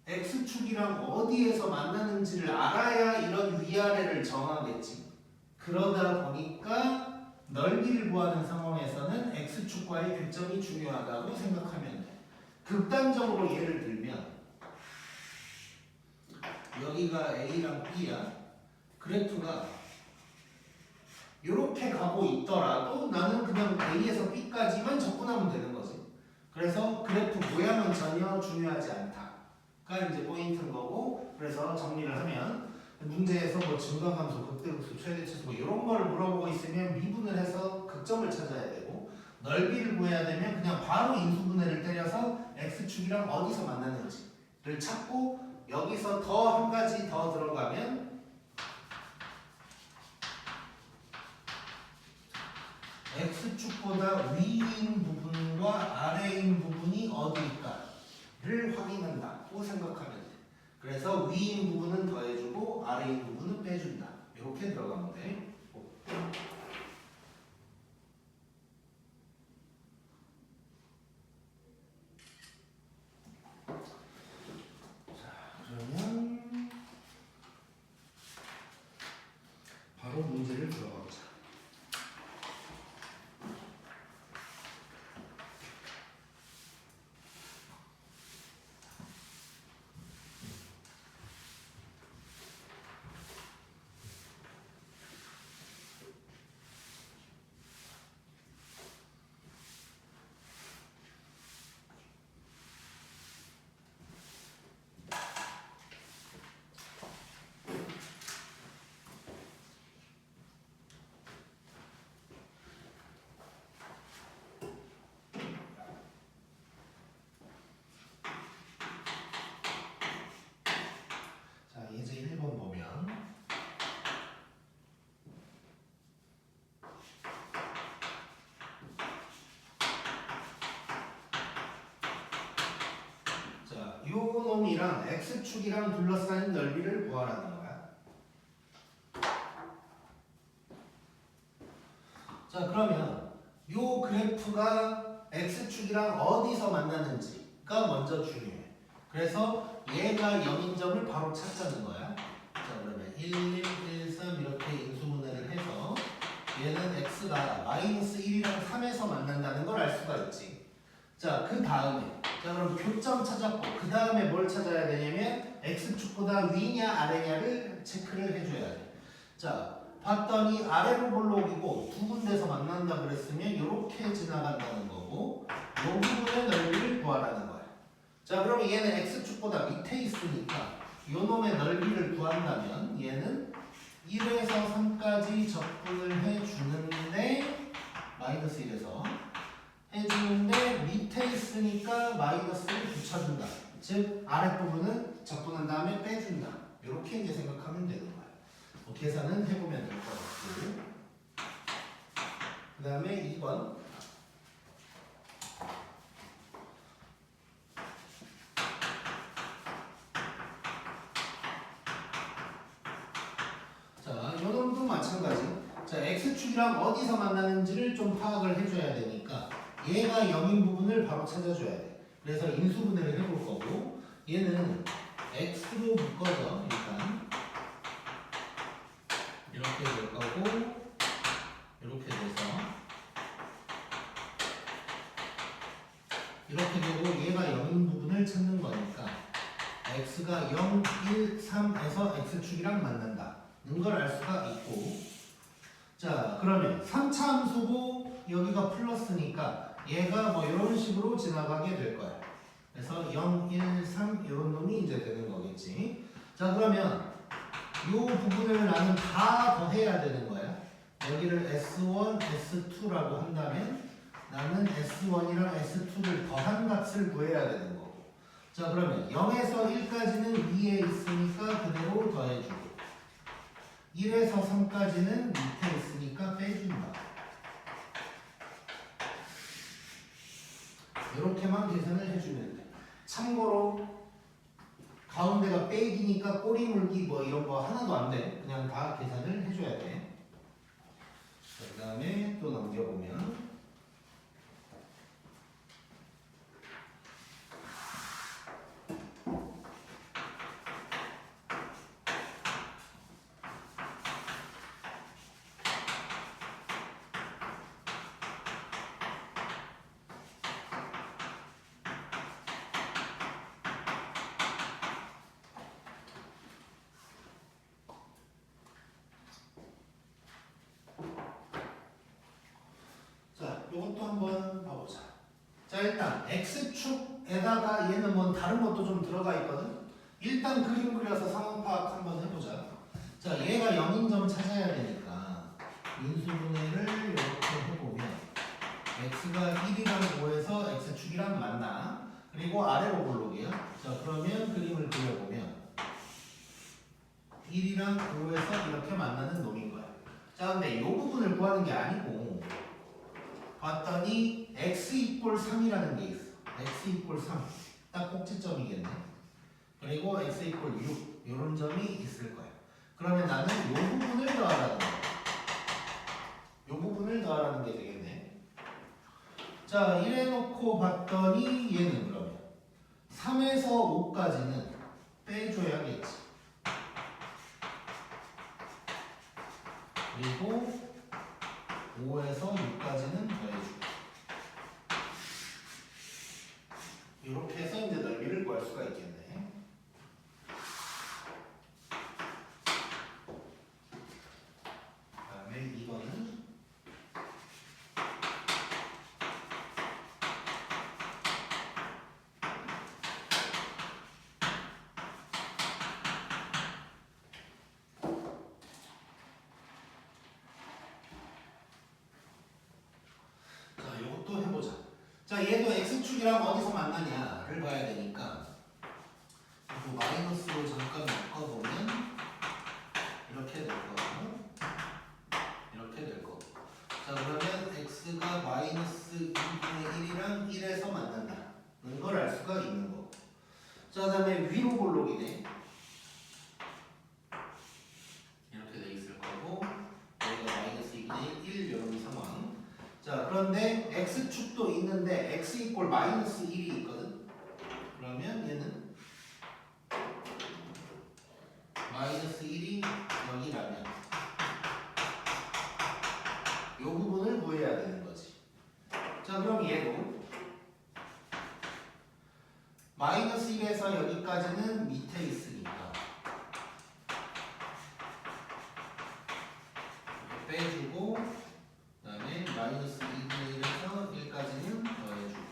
x축이랑 어디에서 만나는지를 알아야 이런 위아래를 정하겠지. 그러다 보니까 넓이를 구하는 상황에서는 x축과의 교점이 중요하다고 생각하면 돼. 극단적으로 예를 들면 여기가 A랑 B야. 그래프가 이렇게 가고 있더라도 나는 그냥 A에서 B까지만 접근하면 되는 거지. 그래서 그래프 모양은 전혀 중요하지 않다가 이제 포인트인 거고, 그래서 정리를 하면 문제에서 뭐 증가함수, 극대극수, 최대치수 뭐 이런 거를 물어보고 있으면 미분을 해서 극점을 찾아야 되고, 넓이를 구해야 되면 그냥 바로 인수분해를 때려서 x축이랑 어디서 만나는지를 찾고, 여기서 더 한 가지 더 들어가면 x축보다 위인 부분과 아래인 부분이 어디일까를 확인한다고 생각하면 돼. 그래서 위인 부분은 더해주고 아래인 부분은 빼준다. 이렇게 들어가면 돼. 자, 그러면 바로 문제를 들어가보자. 자, 예제 1번 보면 자, 요 놈이랑 x축이랑 둘러싸인 넓이를 구하라는 거야. 자, 그러면 요 그래프가 x축이랑 어디서 만나는지가 먼저 중요해. 그래서 얘가 0인 점을 바로 찾자는 거야. 자, 그러면 1, 1, 1, 3 이렇게 인수분해를 해서 얘는 x가 마이너스 1이랑 3에서 만난다는 걸 알 수가 있지. 자, 그 다음에 자, 그럼 교점 찾았고 그 다음에 뭘 찾아야 되냐면 x축보다 위냐 아래냐를 체크를 해줘야 돼. 자, 봤더니 아래로 볼록이고 두 군데서 만난다 그랬으면 이렇게 지나간다는 거고 이 부분의 넓이를 구하라는 거야. 자, 그럼 얘는 x축보다 밑에 있으니까 이 놈의 넓이를 구한다면 얘는 1에서 3까지 적분을 해주는데 마이너스 1에서 해주는데 밑에 있으니까 마이너스를 붙여준다. 즉 아랫부분은 적분한 다음에 빼준다. 이렇게 이제 생각하면 되는 거야. 뭐 계산은 해보면 될 것 같고 그 다음에 2번 자, 이 놈도 마찬가지. 자, x축이랑 어디서 만나는지를 좀 파악을 해줘야 되니까 얘가 0인 부분을 바로 찾아줘야 돼. 그래서 인수분해를 해볼 거고 얘는 x로 묶어서 일단 이렇게 될 거고 이렇게 돼서 이렇게 되고 얘가 0인 부분을 찾는 거니까 x가 0, 1, 3에서 x축이랑 만난다는 걸 알 수가 있고 자, 그러면 3차 함수고 여기가 플러스니까 얘가 뭐 이런 식으로 지나가게 될 거야. 그래서 0, 1, 3 이런 놈이 이제 되는 거겠지. 자, 그러면 이 부분을 나는 다 더해야 되는 거야. 여기를 S1, S2라고 한다면 나는 S1이랑 S2를 더한 값을 구해야 되는 거고. 자, 그러면 0에서 1까지는 위에 있으니까 그대로 더해주고 1에서 3까지는 밑에 있으니까 빼준다. 이렇게만 계산을 해주면 돼. 참고로 가운데가 빼기니까 꼬리 물기 뭐 이런 거 하나도 안 돼. 그냥 다 계산을 해줘야 돼. 그 다음에 또 넘겨보면 자, 이것도 한번 봐보자. 자, 일단 x축에다가 얘는 뭐 다른 것도 좀 들어가 있거든. 일단 그림 그려서 상황 파악 한번 해보자. 자, 얘가 0인 점 찾아야 되니까 인수분해를 이렇게 해보면 x가 1이랑 5에서 x축이랑 만나. 그리고 아래로 볼록이야. 자, 그러면 그림을 그려보면 1이랑 5에서 이렇게 만나는 놈인 거야. 자, 근데 이 부분을 구하는 게 아니고 봤더니 x 이꼴 3이라는 게 있어. x 이꼴 3. 딱 꼭지점이겠네. 그리고 x 이꼴 6 이런 점이 있을 거야. 그러면 나는 이 부분을 더하라는 거야. 이 부분을 더하라는 게 되겠네. 자, 이래놓고 봤더니 얘는 그러면 3에서 5까지는 빼줘야겠지. 그리고 5에서 6까지는 더해주고. 이렇게 해서 이제 넓이를 구할 수가 있겠네. 그다음에 이거는 자, 이것도 해보자. 자, 얘도 x축이랑 어디서 만나냐를 봐야 되니까 그 마이너스로 잠깐 바꿔보면 이렇게 될 거고 이렇게 될 거고. 자, 그러면 x가 마이너스 2분의 1이랑 1에서 만난다는 걸 알 수가 있는 거고. 자, 그 다음에 위로 볼록이네. 이렇게 돼 있을 거고 여기가 마이너스 2분의 1 이런 상황. 자, 그런데 x축도 있는데 x 이꼴 마이너스 1이 있거든. 그러면 얘는 마이너스 1이 여기라면 이 부분을 구해야 되는 거지. 자, 그럼 얘도 마이너스 1에서 여기까지는 밑에 있으니까 빼주고 그 다음에 마이너스 2분의 1에서 1까지는 더해주고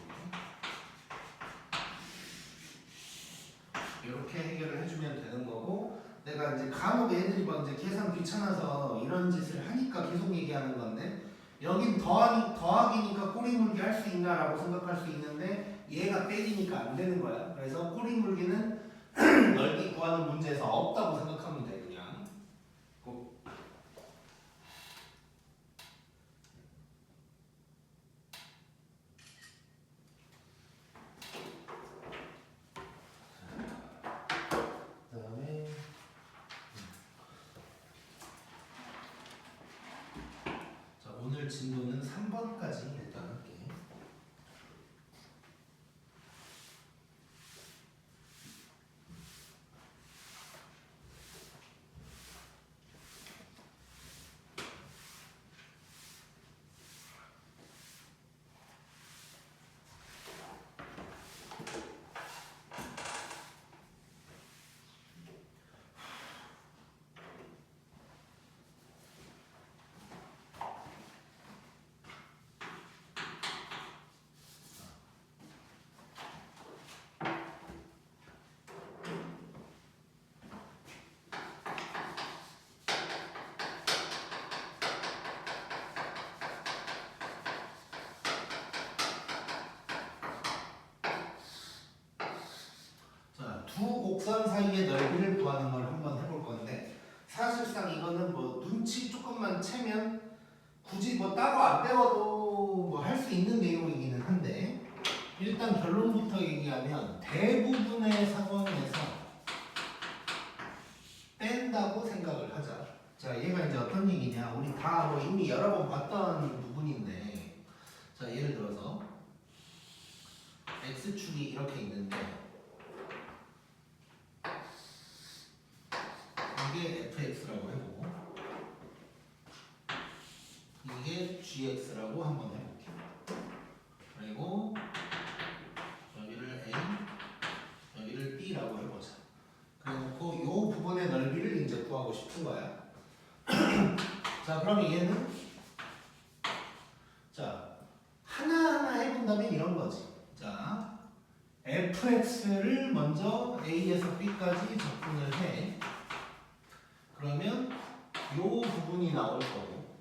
이렇게 해결을 해주면 되는 거고, 내가 이제 간혹 애들이 막 이제 계산 귀찮아서 이런 짓을 하니까 계속 얘기하는 건데, 여긴 더하기니까 꼬리물기 할 수 있나라고 생각할 수 있는데 얘가 빼기니까 안 되는 거야. 그래서 꼬리물기는 넓이 구하는 문제에서 없다고 생각하면 돼. 그냥 그다음에 자, 오늘 진도는 3번까지 일단 할게. 두 곡선 사이의 넓이를 구하는 걸 한번 해볼 건데, 사실상 이거는 뭐 눈치 조금만 채면 굳이 뭐 따로 안 배워도 뭐 할 수 있는 내용이기는 한데, 일단 결론부터 얘기하면 대부분의 상황에서 뺀다고 생각을 하자. 자, 얘가 이제 어떤 얘기냐, 우리 다 뭐 이미 여러 번 봤던 부분인데, 자, 예를 들어서 x축이 이렇게 있는데 이게 fx라고 해보고 이게 gx라고 한번 해볼게요. 그리고 여기를 a, 여기를 b라고 해보자. 그래놓고 이 부분의 넓이를 이제 구하고 싶은 거야. 자, 그러면 얘는 자 하나하나 해본다면 이런 거지. 자, fx를 먼저 a에서 b까지 접근을 해. 그러면 이 부분이 나올 거고,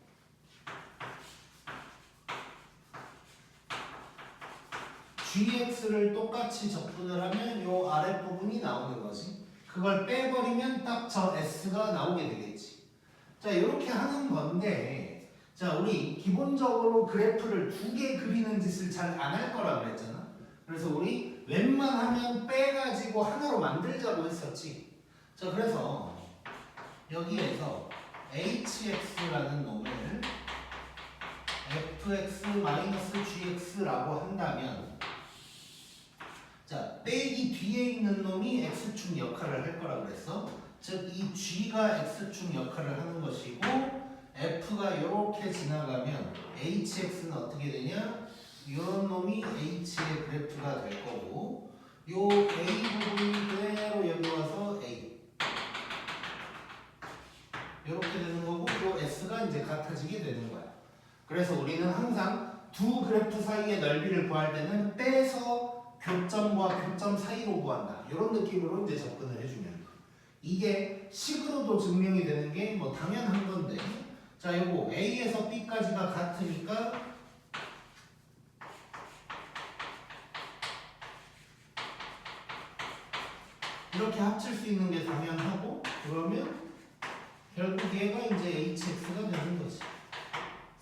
gx를 똑같이 접근을 하면 이 아랫부분이 나오는 거지. 그걸 빼버리면 딱 저 s가 나오게 되겠지. 자, 이렇게 하는 건데, 자, 우리 기본적으로 그래프를 두 개 그리는 짓을 잘 안 할 거라 그랬잖아. 그래서 우리 웬만하면 빼가지고 하나로 만들자고 했었지. 자, 그래서 여기에서 hx라는 놈을 fx-gx라고 한다면, 자, 빼기 뒤에 있는 놈이 x축 역할을 할 거라 그랬어. 즉, 이 g가 x축 역할을 하는 것이고, f가 이렇게 지나가면 hx는 어떻게 되냐? 이런 놈이 h의 그래프가 될 거고, 요 a 부분이 그대로 여기 와서 a 이렇게 되는 거고, 요 s가 이제 같아지게 되는 거야. 그래서 우리는 항상 두 그래프 사이의 넓이를 구할 때는 빼서 교점과 교점 사이로 구한다. 이런 느낌으로 이제 접근을 해주면 돼. 이게 식으로도 증명이 되는 게 뭐 당연한 건데, 자, 요거 A에서 B까지가 같으니까 이렇게 합칠 수 있는 게 당연하고, 그러면 결국 얘가 이제 HX가 되는 거지.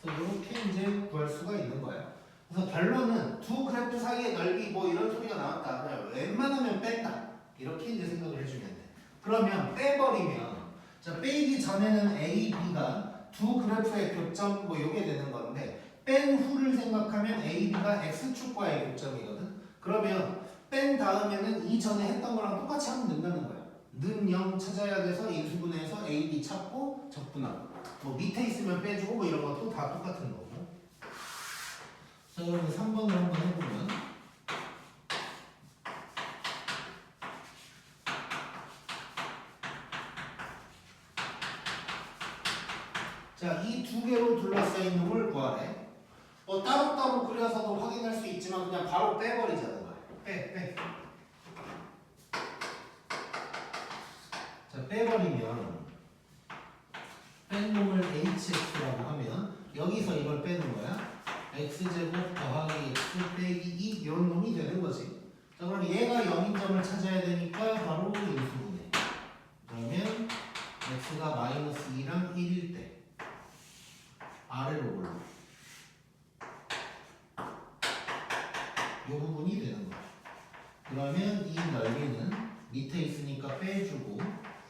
그래서 이렇게 이제 구할 수가 있는 거야. 그래서 결론은 두 그래프 사이의 넓이 뭐 이런 소리가 나왔다. 그냥 웬만하면 뺀다. 이렇게 이제 생각을 해주면 돼. 그러면 빼버리면, 자, 빼기 전에는 A, B가 두 그래프의 교점 뭐 요게 되는 건데, 뺀 후를 생각하면 A, B가 X축과의 교점이거든. 그러면 뺀 다음에는 이전에 했던 거랑 똑같이 하면 된다는 거야. 는 0 찾아야 돼서 인수분해해서 A, B 찾고 적분하고, 뭐 밑에 있으면 빼주고 뭐 이런 것도 다 똑같은 거고. 자, 그러면 3번을 한번 해보면, 자, 이 두 개로 둘러싸인 놈을 구하래. 뭐 따로따로 그려서도 확인할 수 있지만 그냥 바로 빼버리자는 거야. 빼. 자, 빼버리면 뺀 놈을 hx라고 하면 여기서 이걸 빼는 거야. x제곱 더하기 x 빼기 2 이런 놈이 되는 거지. 자, 그럼 얘가 0인 점을 찾아야 되니까 바로 인수분해. 그러면 x가 마이너스 2랑 1일 때 아래로 올라. 이 부분이 되는 거야. 그러면 이 넓이는 밑에 있으니까 빼주고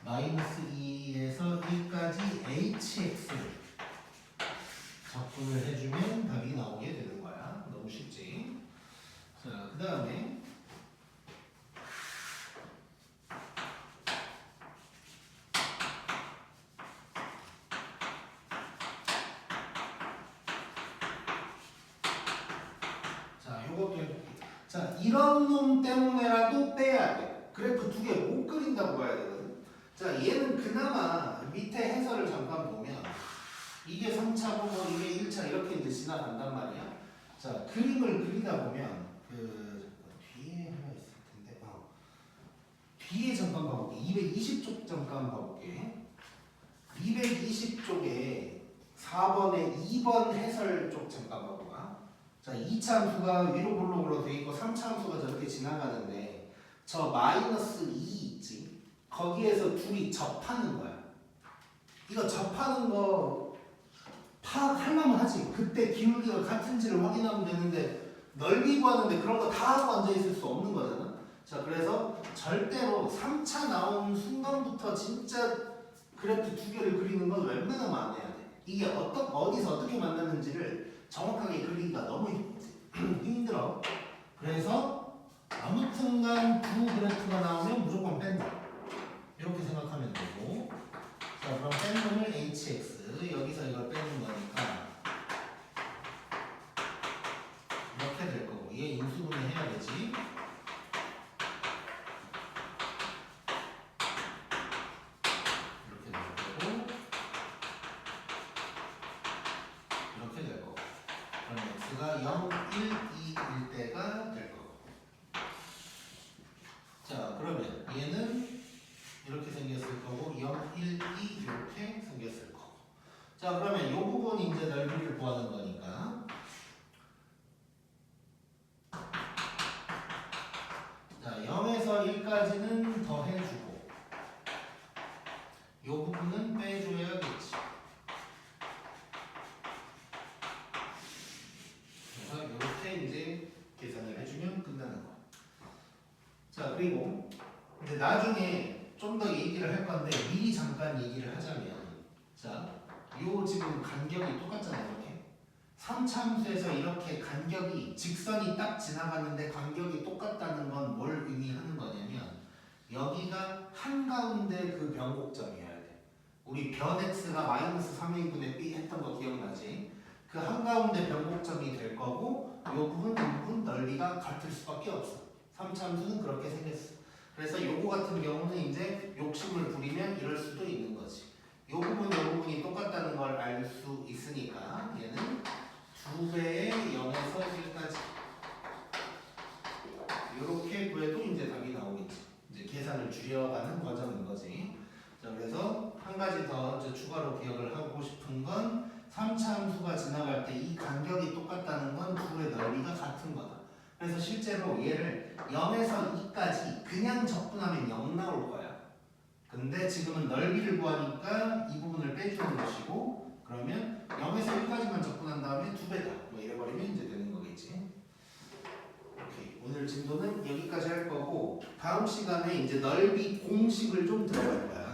마이너스 2에서 1까지 hx를 적분을 해주면 답이 나오게 되는 거야. 너무 쉽지? 자, 그 다음에 자, 이런 놈 때문에라도 빼야 돼. 그래프 두 개 못 그린다고 봐야 되거든. 자, 얘는 그나마 밑에 해설을 잠깐 보면 이게 3차고 뭐 이게 1차 이렇게 이제 지나간단 말이야. 자, 그림을 그리다 보면 뒤에 하나 있을 텐데, 뒤에 잠깐 봐볼게. 220쪽 잠깐 봐볼게. 220쪽에 4번에 2번 해설 쪽 잠깐 봐봐. 자, 2차 함수가 위로 볼록으로 돼 있고 3차 함수가 저렇게 지나가는데, 저 마이너스 2 있지? 거기에서 둘이 접하는 거야. 이거 접하는 거 파악하려면 하지. 그때 기울기가 같은지를 확인하면 되는데, 넓이 구하는데 그런 거 다 하고 앉아있을 수 없는 거잖아. 자, 그래서 절대로 3차 나온 순간부터 진짜 그래프 두 개를 그리는 건 웬만하면 안 해야 돼. 이게 어디서 어떻게 만나는지를 정확하게 그리기가 너무 힘들어. 그래서 아무튼간 두 그래프가 나오면 무조건 뺀다. 이렇게 생각하면 되고, 자, 그럼 뺀 놈을 hx, 여기서 이걸 빼는 거니까 이렇게 될 거고, 얘 인수분해 해야 되지. 이렇게 될 거고, 이렇게 될 거고. 그럼 x가 0, 1, 2일 때가 될 거고. 자, 그러면 얘는 이렇게 생겼을 거고, 0, 1, 2 이렇게 생겼을 거고. 자, 그러면 이 부분이 이제 넓이를 구하는 거니까, 자, 0에서 1까지는 더해주고 이 부분은 빼줘야겠지. 자, 그리고 이제 나중에 좀 더 얘기를 할 건데 미리 잠깐 얘기를 하자면, 자, 요 지금 간격이 똑같잖아요. 이렇게 3차함수에서 이렇게 간격이 직선이 딱 지나가는데 간격이 똑같다는 건 뭘 의미하는 거냐면, 여기가 한가운데 그 변곡점이어야 돼. 우리 변 x가 마이너스 3의 2분의 b 했던 거 기억나지? 그 한가운데 변곡점이 될 거고, 요 부분, 이 부분 넓이가 같을 수밖에 없어. 3차함수는 그렇게 생겼어. 그래서 요거 같은 경우는 이제 욕심을 부리면 이럴 수도 있는 거지. 요 부분, 요 부분이 똑같다는 걸 알 수 있으니까 얘는 2배의 0에서 1까지 이렇게 구해도 이제 답이 나오겠지. 이제 계산을 줄여가는 과정인 거지. 자, 그래서 한 가지 더 이제 추가로 기억을 하고 싶은 건 3차 함수가 지나갈 때 이 간격이 똑같다는 건 둘의 넓이가 같은 거다. 그래서 실제로 얘를 0에서 2까지 그냥 적분하면 0 나올 거야. 근데 지금은 넓이를 구하니까 이 부분을 빼주는 것이고, 그러면 0에서 1까지만 적분한 다음에 2배다. 뭐 이래버리면 이제 되는 거겠지. 오케이. 오늘 진도는 여기까지 할 거고, 다음 시간에 이제 넓이 공식을 좀 들어갈 거야.